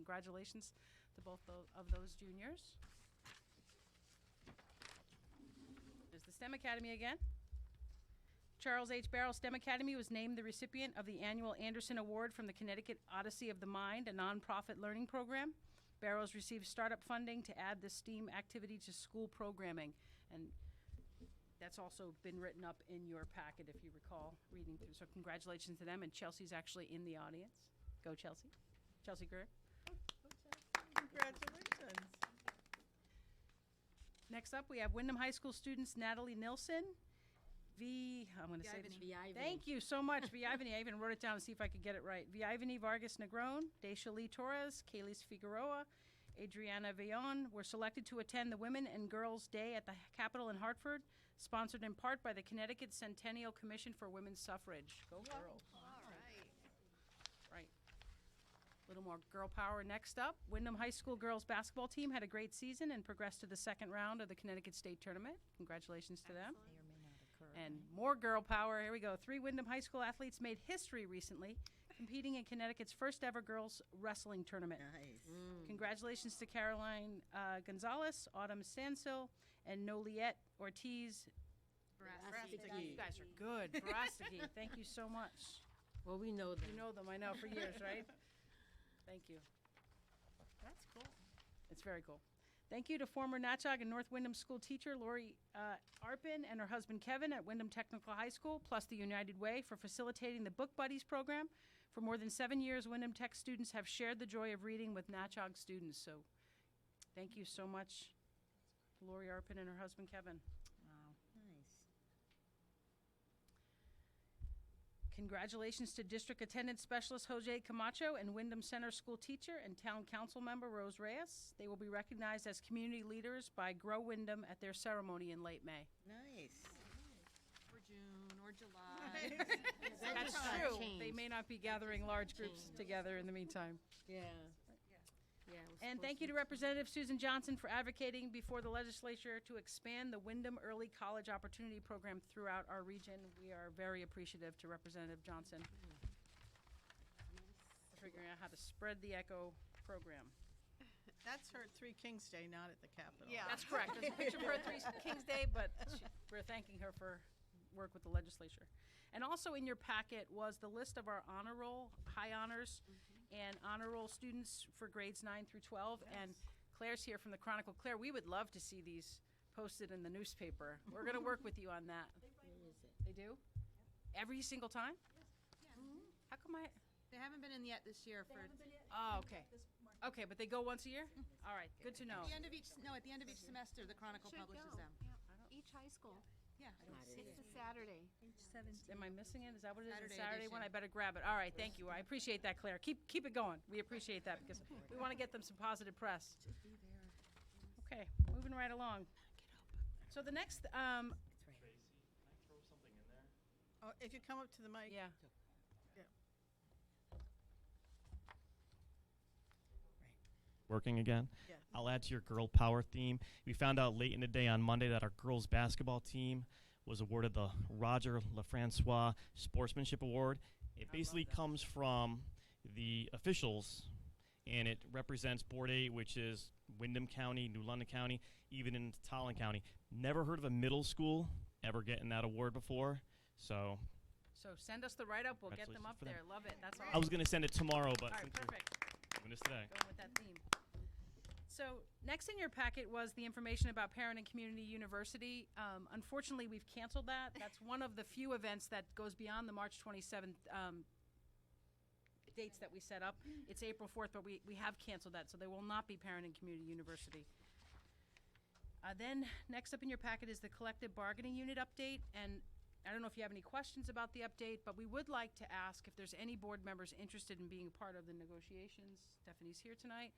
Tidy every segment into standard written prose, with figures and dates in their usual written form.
congratulations to both of those juniors. There's the STEM Academy again. Charles H. Barrow STEM Academy was named the recipient of the annual Anderson Award from the Connecticut Odyssey of the Mind, a nonprofit learning program. Barrows received startup funding to add this STEAM activity to school programming. And that's also been written up in your packet, if you recall reading through. So congratulations to them. And Chelsea's actually in the audience. Go, Chelsea. Chelsea Greer. Congratulations. Next up, we have Windham High School students Natalie Nilsson. I'm going to say this. Thank you so much, Viivani. I even wrote it down to see if I could get it right. Viivani Vargas Negron, Daisha Lee Torres, Kaylis Figueroa, Adriana Villon were selected to attend the Women and Girls Day at the Capitol in Hartford, sponsored in part by the Connecticut Centennial Commission for Women's Suffrage. Go girls. All right. Right. A little more girl power. Next up, Windham High School girls basketball team had a great season and progressed to the second round of the Connecticut State Tournament. Congratulations to them. May or may not occur. And more girl power. Here we go. 3 Windham High School athletes made history recently, competing in Connecticut's first ever girls wrestling tournament. Nice. Congratulations to Caroline Gonzalez, Autumn Sansil, and Noliette Ortiz. Verastiki. You guys are good. Verastiki. Thank you so much. Well, we know them. You know them, I know, for years, right? Thank you. That's cool. It's very cool. Thank you to former Natchog and North Windham school teacher Lori Arpin and her husband Kevin at Windham Technical High School, plus the United Way, for facilitating the Book Buddies program. For more than 7 years, Windham Tech students have shared the joy of reading with Natchog students. So thank you so much, Lori Arpin and her husband Kevin. Wow. Nice. Congratulations to District Attendance Specialist Jose Camacho and Windham Center school teacher and Town Council member Rose Reyes. They will be recognized as community leaders by Grow Windham at their ceremony in late May. Nice. Or June, or July. That's just true. changed. They may not be gathering large groups together in the meantime. Yeah. Yeah. it was And supposed thank you to Representative Susan Johnson for advocating before the legislature to expand the Windham Early College Opportunity Program throughout our region. We are very appreciative to Representative Johnson for figuring out how to spread the ECHO program. That's her at 3 Kings Day, not at the Capitol. Yeah. That's correct. There's a picture of her at 3 Kings Day, but we're thanking her for work with the legislature. And also in your packet was the list of our honor roll, high honors, and honor roll students for grades 9 through 12. And Claire's here from the Chronicle. Claire, we would love to see these posted in the newspaper. We're going to work with you on that. Where is it? They do? Every single time? Yeah. How come I? They haven't been in yet this year for, Oh, okay. Okay, but they go once a year? All right, good to know. at the end of each semester, the Chronicle publishes them. Each high school. Yeah. It's a Saturday. Am I missing it? Is that what it is? Saturday The Saturday one? edition. I better grab it. All right, thank you. I appreciate that, Claire. Keep it going. We appreciate that because we want to get them some positive press. Okay, moving right along. So the next, Tracy, can I throw something in there? Oh, if you come up to the mic. yeah. Yeah. Working again? Yeah. I'll add to your girl power theme. We found out late in the day on Monday that our girls basketball team was awarded the Roger LaFrancois Sportsmanship Award. It basically comes from the officials, and it represents Board 8, which is Windham County, New London County, even in Tolland County. Never heard of a middle school ever getting that award before, so So send us the write-up. We'll get them Congratulations up for them. there. Love it. That's awesome. I was going to send it tomorrow, but All right, since perfect. we're doing this today. Going with that theme. So next in your packet was the information about Parent and Community University. Unfortunately, we've canceled that. That's one of the few events that goes beyond the March 27th dates that we set up. It's April 4th, but we have canceled that, so there will not be Parent and Community University. Then next up in your packet is the collective bargaining unit update, and I don't know if you have any questions about the update, but we would like to ask if there's any board members interested in being a part of the negotiations. Stephanie's here tonight.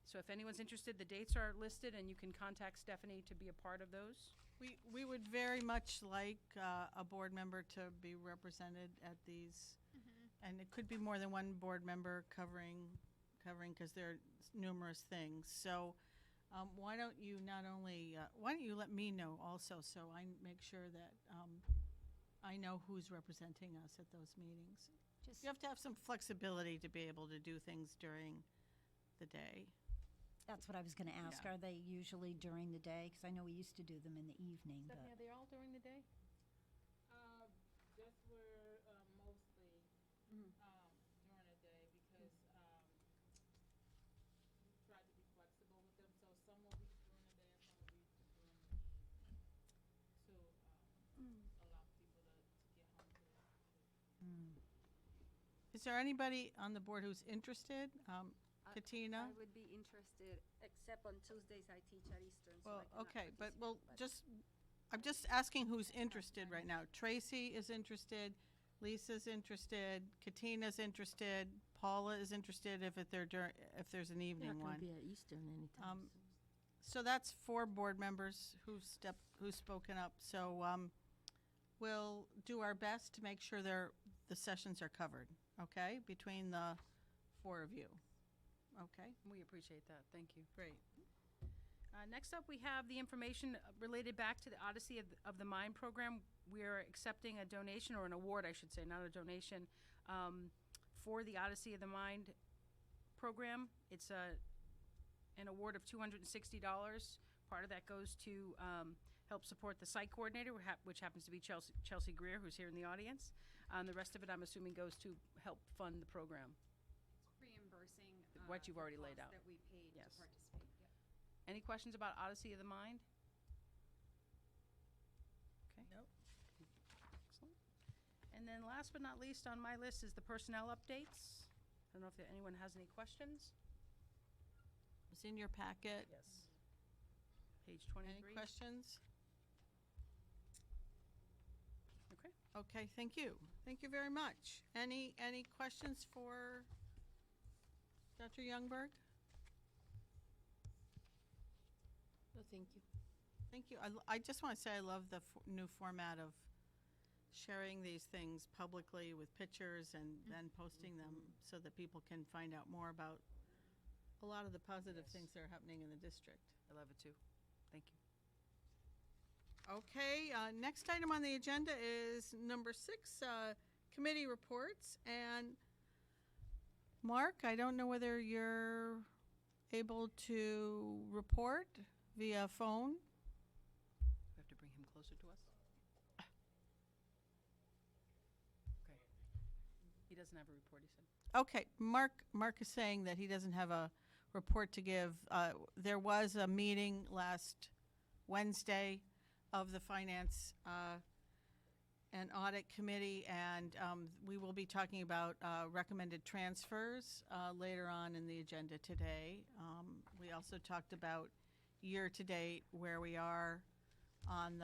So if anyone's interested, the dates are listed, and you can contact Stephanie to be a part of those. We would very much like a board member to be represented at these. And it could be more than one board member covering, because there are numerous things. So why don't you why don't you let me know also, so I make sure that I know who's representing us at those meetings. Just You have to have some flexibility to be able to do things during the day. That's what I was going to ask. Yeah. Are they usually during the day? Because I know we used to do them in the evening, but. Stephanie, are they all during the day? Just were mostly during the day because we tried to be flexible with them. So some will be during the day and some will be during the evening to allow people to get home to. Is there anybody on the board who's interested? Katina? I would be interested, except on Tuesdays I teach at Eastern, so I Well, cannot okay, but participate, I'm just asking who's interested right now. Tracy is interested, Lisa's interested, Katina's interested, Paula is interested if there's an You're evening not one. gonna be at Eastern anytime soon. So that's 4 board members who've spoken up. So we'll do our best to make sure the sessions are covered, okay, between the 4 of you. Okay, We appreciate that. Thank you. great. Next up, we have the information related back to the Odyssey of the Mind program. We're accepting a donation, or an award, I should say, not a donation, for the Odyssey of the Mind program. It's an award of $260. Part of that goes to help support the site coordinator, which happens to be Chelsea Greer, who's here in the audience. The rest of it, I'm assuming, goes to help fund the program. Reimbursing What you've the already laid costs out. that we paid Yes. to participate. Yep. Any questions about Odyssey of the Mind? Okay. Nope. Excellent. And then last but not least on my list is the personnel updates. I don't know if anyone has any questions? It's in your packet. Yes. Page Any 23. questions? Okay. Okay, thank you. Thank you very much. Any questions for Dr. Youngberg? No, thank you. Thank you. I just want to say I love the new format of sharing these things publicly with pictures and then posting them so that people can find out more about a lot of the positive things that are happening in the district. I love it too. Thank you. Okay, next item on the agenda is number 6, committee reports. And Mark, I don't know whether you're able to report via phone. We have to bring him closer to us? Okay. He doesn't have a report, he said. Okay, Mark is saying that he doesn't have a report to give. There was a meeting last Wednesday of the Finance and Audit Committee, and we will be talking about recommended transfers later on in the agenda today. We also talked about year-to-date, where we are on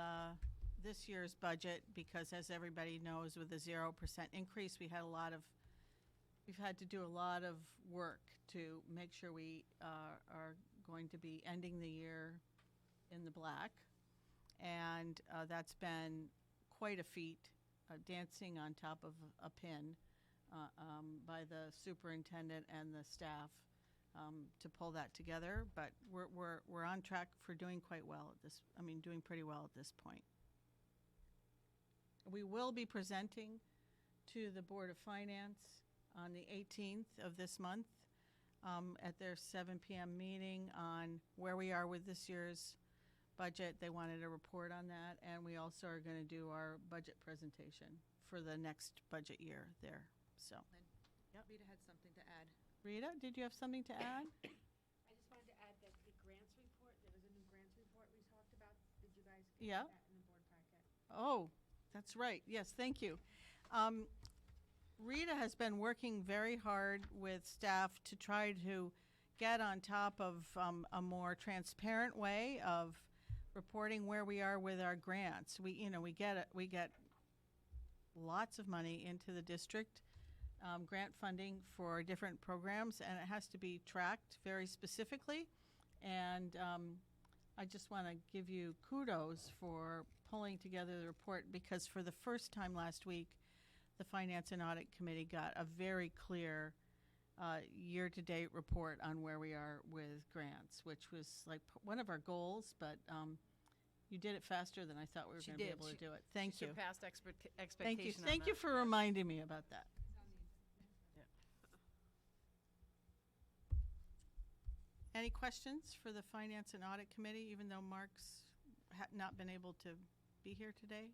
this year's budget, because as everybody knows, with a 0% increase, we've had to do a lot of work to make sure we are going to be ending the year in the black. And that's been quite a feat, dancing on top of a pin by the superintendent and the staff to pull that together. But we're on track for doing quite well at this. Doing pretty well at this point. We will be presenting to the Board of Finance on the 18th of this month at their 7 p.m. meeting on where we are with this year's budget. They wanted a report on that, and we also are going to do our budget presentation for the next budget year there. So, Lynn, Rita had something to add. Rita, did you have something to add? I just wanted to add that the grants report, there was a new grants report we talked about. Did you guys get Yeah. that in the board packet? Oh, that's right. Yes, thank you. Rita has been working very hard with staff to try to get on top of a more transparent way of reporting where we are with our grants. We get lots of money into the district, grant funding for different programs, and it has to be tracked very specifically. And I just want to give you kudos for pulling together the report, because for the first time last week, the Finance and Audit Committee got a very clear year-to-date report on where we are with grants, which was like one of our goals, but you did it faster than I thought we were She going to be did. able to She- do it. Thank She you. surpassed expectations. Thank you. on Thank you that. for reminding me about that. Any questions for the Finance and Audit Committee, even though Mark's not been able to be here today?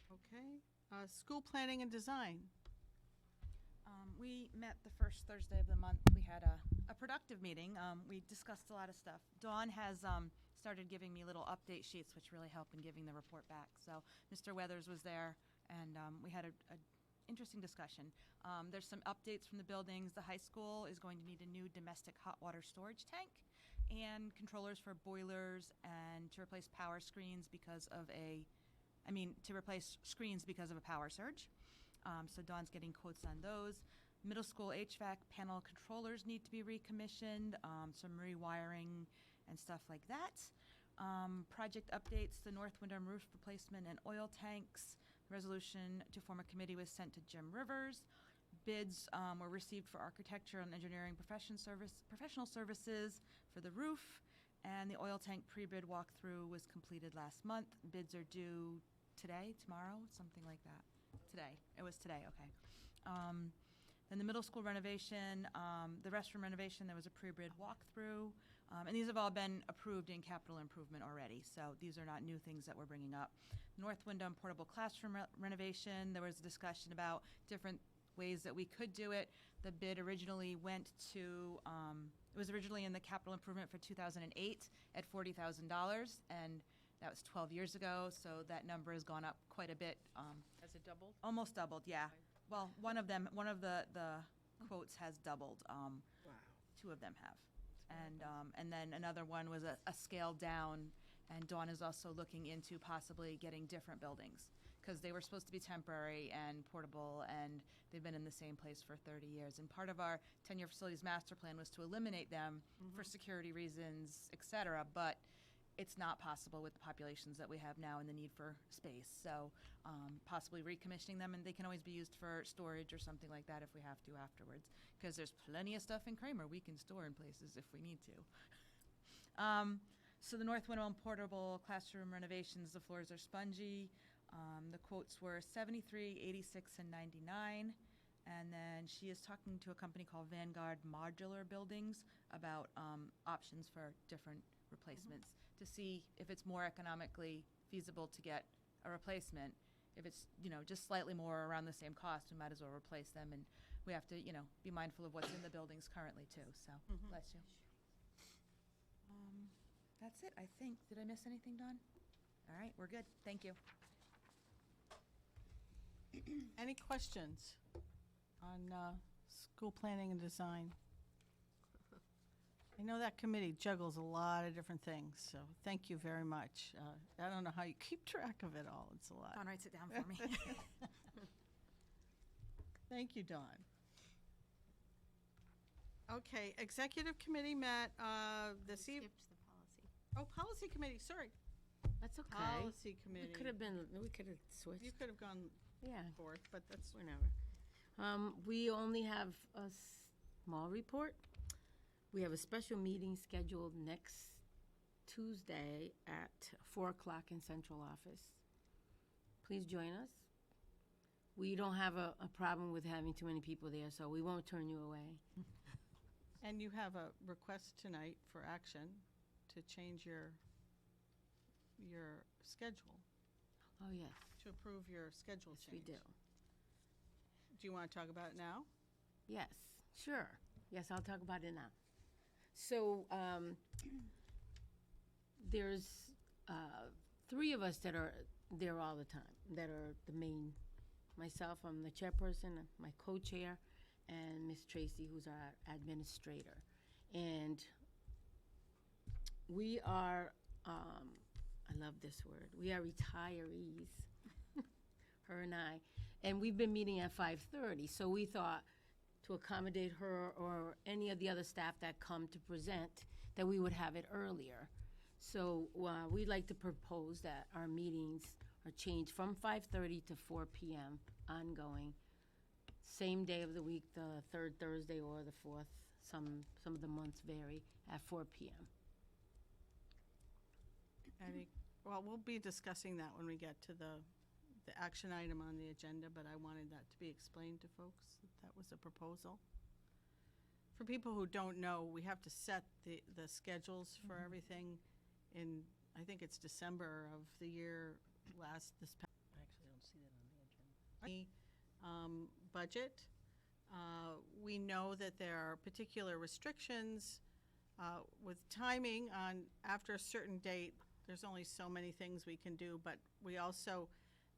Okay. School Planning and Design. We met the first Thursday of the month. We had a productive meeting. We discussed a lot of stuff. Dawn has started giving me little update sheets, which really help in giving the report back. So Mr. Weathers was there, and we had a interesting discussion. There's some updates from the buildings. The high school is going to need a new domestic hot water storage tank and controllers for boilers, and to replace power screens because of to replace screens because of a power surge. So Dawn's getting quotes on those. Middle school HVAC panel controllers need to be recommissioned, some rewiring and stuff like that. Project updates, the North Windham roof replacement and oil tanks. Resolution to form a committee was sent to Jim Rivers. Bids were received for architecture and engineering professional services for the roof, and the oil tank pre-bid walkthrough was completed last month. Bids are due today, tomorrow, something like that. Today. It was today, okay. Then the middle school renovation, the restroom renovation, there was a pre-bid walkthrough. And these have all been approved in capital improvement already, so these are not new things that we're bringing up. North Windham portable classroom renovation, there was a discussion about different ways that we could do it. The bid originally went to, it was originally in the capital improvement for 2008 at $40,000, and that was 12 years ago, so that number has gone up quite a bit. Has it doubled? Almost doubled, yeah. Well, one of the quotes has doubled. Two of them have. And then another one was a scale down, and Dawn is also looking into possibly getting different buildings, because they were supposed to be temporary and portable, and they've been in the same place for 30 years. And part of our 10-year facilities master plan was to eliminate them for security reasons, et cetera, but it's not possible with the populations that we have now and the need for space. So possibly recommissioning them, and they can always be used for storage or something like that if we have to afterwards, because there's plenty of stuff in Kramer we can store in places if we need to. So the North Windham portable classroom renovations, the floors are spongy. The quotes were $73, $86, and $99. And then she is talking to a company called Vanguard Modular Buildings about options for different replacements to see if it's more economically feasible to get a replacement. If it's, just slightly more around the same cost, we might as well replace them. And we have to, be mindful of what's in the buildings currently too. So, bless you. That's it, I think. Did I miss anything, Dawn? All right, we're good. Thank you. Any questions on school planning and design? I know that committee juggles a lot of different things, so thank you very much. I don't know how you keep track of it all. It's a lot. Dawn writes it down for me. Thank you, Dawn. Okay, executive committee met this evening. Skipped the policy. Oh, policy committee, sorry. That's okay. Policy committee. We could have switched. You could have gone Yeah, forth, but that's whenever. We only have a small report. We have a special meeting scheduled next Tuesday at 4 o'clock in central office. Please join us. We don't have a problem with having too many people there, so we won't turn you away. And you have a request tonight for action to change your schedule, Oh, yes. to approve your schedule Yes, change. we do. Do you want to talk about it now? Yes, sure. Yes, I'll talk about it now. So there's 3 of us that are there all the time, that are the main. Myself, I'm the chairperson, my co-chair, and Miss Tracy, who's our administrator. And we are, I love this word, we are retirees, her and I. And we've been meeting at 5:30, so we thought to accommodate her or any of the other staff that come to present, that we would have it earlier. So we'd like to propose that our meetings are changed from 5:30 to 4 p.m. ongoing. Same day of the week, the 3rd Thursday or the 4th. Some of the months vary, at 4 p.m. Well, we'll be discussing that when we get to the action item on the agenda, but I wanted that to be explained to folks, that was a proposal. for people who don't know, we have to set the schedules for everything in, I think it's December of the year this past. I actually don't see that on the agenda. Budget. We know that there are particular restrictions with timing on after a certain date. There's only so many things we can do, but we also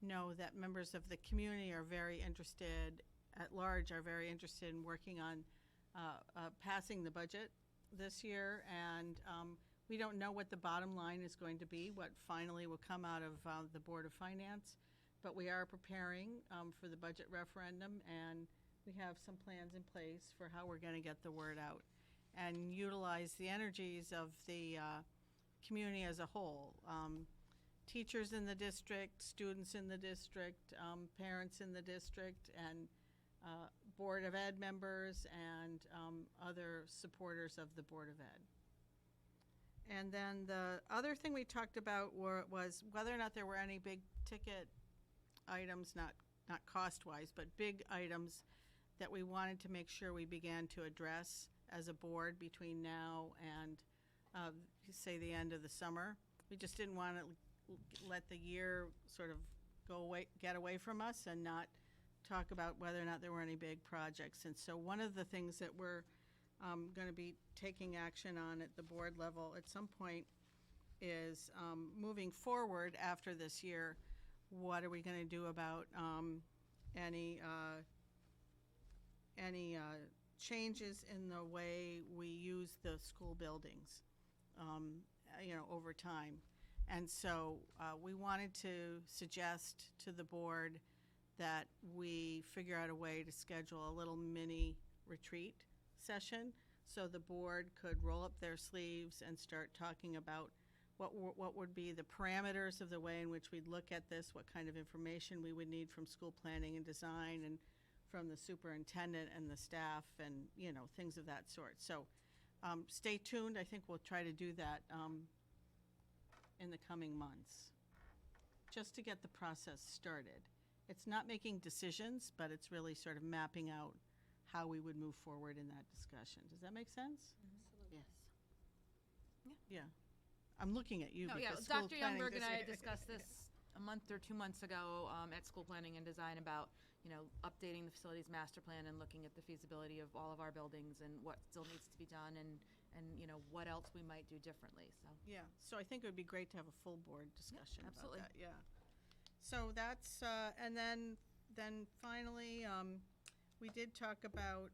know that members of the community are very interested, at large, are very interested in working on passing the budget this year, and we don't know what the bottom line is going to be, what finally will come out of the Board of Finance, but we are preparing for the budget referendum, and we have some plans in place for how we're going to get the word out and utilize the energies of the community as a whole. Teachers in the district, students in the district, parents in the district, and Board of Ed members and other supporters of the Board of Ed. And then the other thing we talked about was whether or not there were any big ticket items, not cost-wise, but big items that we wanted to make sure we began to address as a board between now and, say, the end of the summer. We just didn't want to let the year sort of get away from us and not talk about whether or not there were any big projects. And so one of the things that we're going to be taking action on at the board level at some point is moving forward after this year, what are we going to do about any changes in the way we use the school buildings, over time. And so we wanted to suggest to the board that we figure out a way to schedule a little mini retreat session so the board could roll up their sleeves and start talking about what would be the parameters of the way in which we'd look at this, what kind of information we would need from school planning and design and from the superintendent and the staff and, things of that sort. So stay tuned. I think we'll try to do that in the coming months, just to get the process started. It's not making decisions, but it's really sort of mapping out how we would move forward in that discussion. Does that make sense? Yes. Yeah. I'm looking at you No, yeah, because school Dr. planning Youngberg and I dis- discussed this a month or 2 months ago at School Planning and Design about, updating the facilities master plan and looking at the feasibility of all of our buildings and what still needs to be done and what else we might do differently, so. Yeah, so I think it would be great to have a full board discussion about absolutely. that, yeah. So that's, and then finally, we did talk about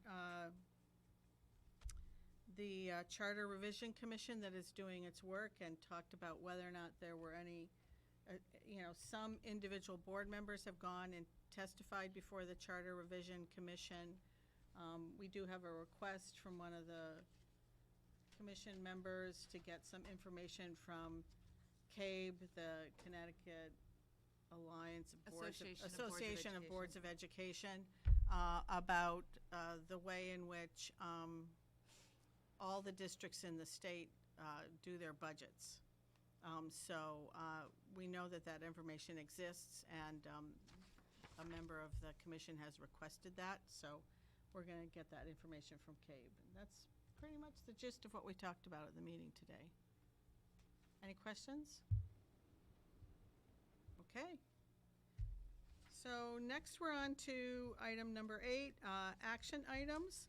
the Charter Revision Commission that is doing its work and talked about whether or not there were any, some individual board members have gone and testified before the Charter Revision Commission. We do have a request from one of the commission members to get some information from CABE, the Connecticut Alliance of Boards Association of Boards of Education, about the way in which all the districts in the state do their budgets. So we know that information exists, and a member of the commission has requested that, so we're going to get that information from CABE. And that's pretty much the gist of what we talked about at the meeting today. Any questions? Okay. So next we're on to item number 8, action items.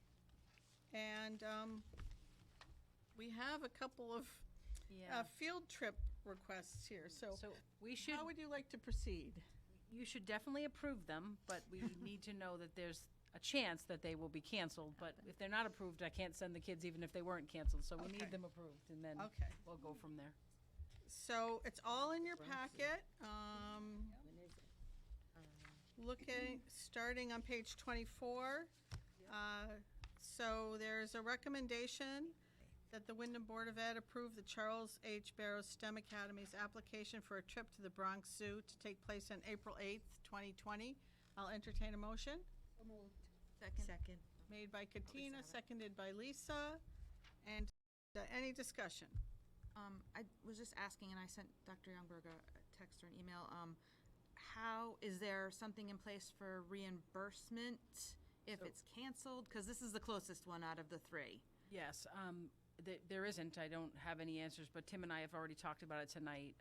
And we have a couple of field trip requests here. So we should, how would you like to proceed? you should definitely approve them, but we need to know that there's a chance that they will be canceled. But if they're not approved, I can't send the kids even if they weren't canceled. So we Okay. need them approved, and then Okay. we'll go from there. So it's all in your packet. When is it? Starting on page 24. So there's a recommendation that the Windham Board of Ed approve the Charles H. Barrow STEM Academy's application for a trip to the Bronx Zoo to take place on April 8th, 2020. I'll entertain a motion. Second. Made by Katina, seconded by Lisa. And any discussion? I was just asking, and I sent Dr. Youngberg a text or an email, how, is there something in place for reimbursement if So- it's canceled? Because this is the closest one out of the three. Yes, there isn't. I don't have any answers, but Tim and I have already talked about it tonight,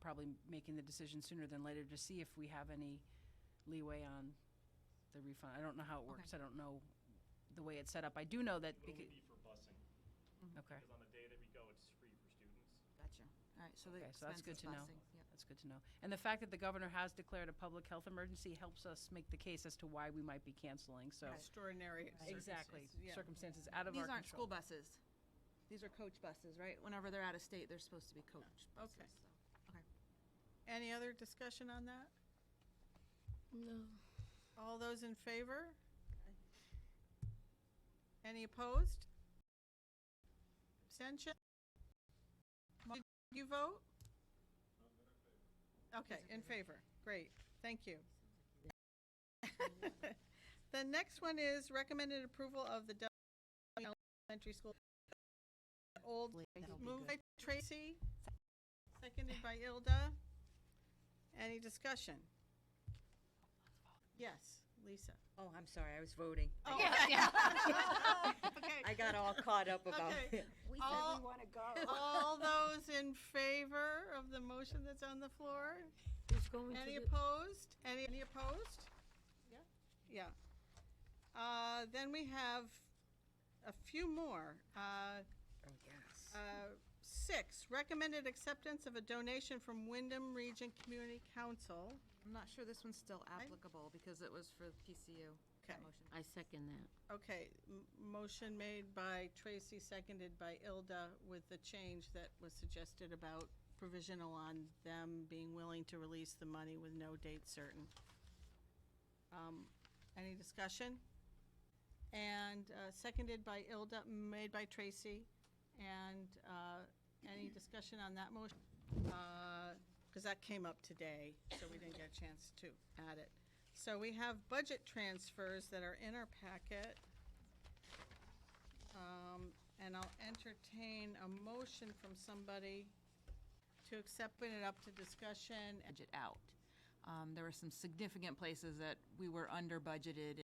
probably making the decision sooner than later to see if we have any leeway on the refund. I don't know how it works. I don't know the way it's set up. I do know that. It will be for busing. Okay. Because on the day that we go, it's free for students. Gotcha. All right, so the Okay, so that's good expense is to know. busing. Yep. That's good to know. And the fact that the governor has declared a public health emergency helps us make the case as to why we might be canceling, so. Extraordinary Exactly, circumstances, yeah. circumstances out of our These aren't school control. buses. These are coach buses, right? Whenever they're out of state, they're supposed to be coach buses. Okay. So, okay. Any other discussion on that? No. All those in favor? Any opposed? Abstention? Did you vote? Okay, in favor. Great, thank you. The next one is recommended approval of the Elementary School. Old, moved by Tracy, seconded by Ilda. Any discussion? Yes, Lisa. Oh, I'm sorry, I was voting. Oh, I got all caught up about Okay. it. We said All- we want to go. All those in favor of the motion that's on the floor? Who's going to Any the, opposed? Any opposed? Yeah. Then we have a few more. Oh, yes. 6, recommended acceptance of a donation from Windham Region Community Council. I'm not sure this one's still applicable because it was for PCU. Okay. That motion. I second that. Okay, motion made by Tracy, seconded by Ilda, with the change that was suggested about provisional on them being willing to release the money with no date certain. Any discussion? And seconded by Ilda, made by Tracy, and any discussion on that motion? Because that came up today, so we didn't get a chance to add it. So we have budget transfers that are in our packet. And I'll entertain a motion from somebody to accept it up to discussion. Budget out. There were some significant places that we were under budgeted